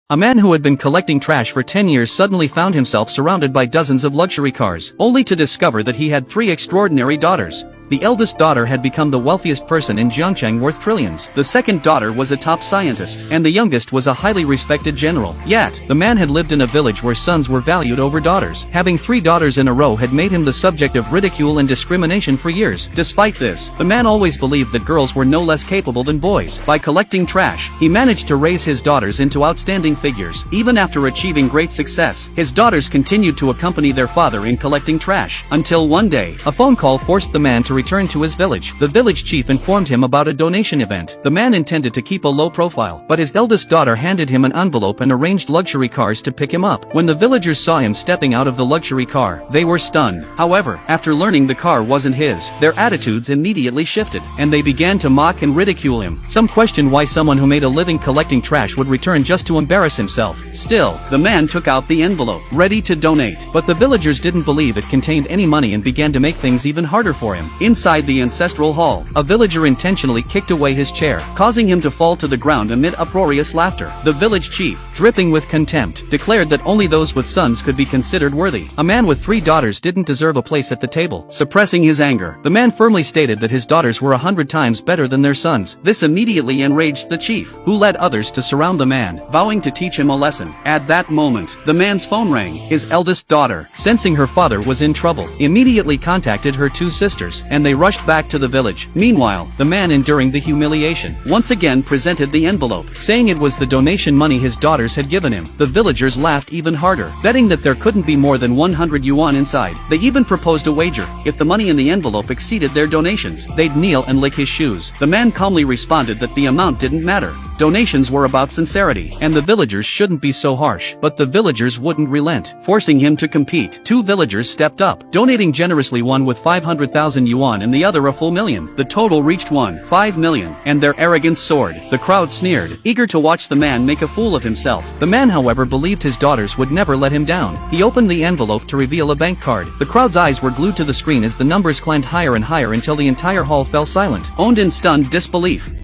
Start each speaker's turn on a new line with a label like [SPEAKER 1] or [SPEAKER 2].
[SPEAKER 1] A man who had been collecting trash for 10 years suddenly found himself surrounded by dozens of luxury cars, only to discover that he had 3 extraordinary daughters. The eldest daughter had become the wealthiest person in Jiangcheng, worth trillions. The second daughter was a top scientist, and the youngest was a highly respected general. Yet, the man had lived in a village where sons were valued over daughters. Having 3 daughters in a row had made him the subject of ridicule and discrimination for years. Despite this, the man always believed that girls were no less capable than boys. By collecting trash, he managed to raise his daughters into outstanding figures. Even after achieving great success, his daughters continued to accompany their father in collecting trash. Until one day, a phone call forced the man to return to his village. The village chief informed him about a donation event. The man intended to keep a low profile, but his eldest daughter handed him an envelope and arranged luxury cars to pick him up. When the villagers saw him stepping out of the luxury car, they were stunned. However, after learning the car wasn't his, their attitudes immediately shifted, and they began to mock and ridicule him. Some questioned why someone who made a living collecting trash would return just to embarrass himself. Still, the man took out the envelope, ready to donate, but the villagers didn't believe it contained any money and began to make things even harder for him. Inside the ancestral hall, a villager intentionally kicked away his chair, causing him to fall to the ground amid uproarious laughter. The village chief, dripping with contempt, declared that only those with sons could be considered worthy. A man with 3 daughters didn't deserve a place at the table. Suppressing his anger, the man firmly stated that his daughters were 100 times better than their sons. This immediately enraged the chief, who led others to surround the man, vowing to teach him a lesson. At that moment, the man's phone rang. His eldest daughter, sensing her father was in trouble, immediately contacted her 2 sisters, and they rushed back to the village. Meanwhile, the man, enduring the humiliation, once again presented the envelope, saying it was the donation money his daughters had given him. The villagers laughed even harder, betting that there couldn't be more than 100 yuan inside. They even proposed a wager: if the money in the envelope exceeded their donations, they'd kneel and lick his shoes. The man calmly responded that the amount didn't matter. Donations were about sincerity, and the villagers shouldn't be so harsh. But the villagers wouldn't relent, forcing him to compete. 2 villagers stepped up, donating generously, one with 500,000 yuan and the other a full million. The total reached 1.5 million, and their arrogance soared. The crowd sneered, eager to watch the man make a fool of himself. The man, however, believed his daughters would never let him down. He opened the envelope to reveal a bank card. The crowd's eyes were glued to the screen as the numbers climbed higher and higher until the entire hall fell silent, owned in stunned disbelief.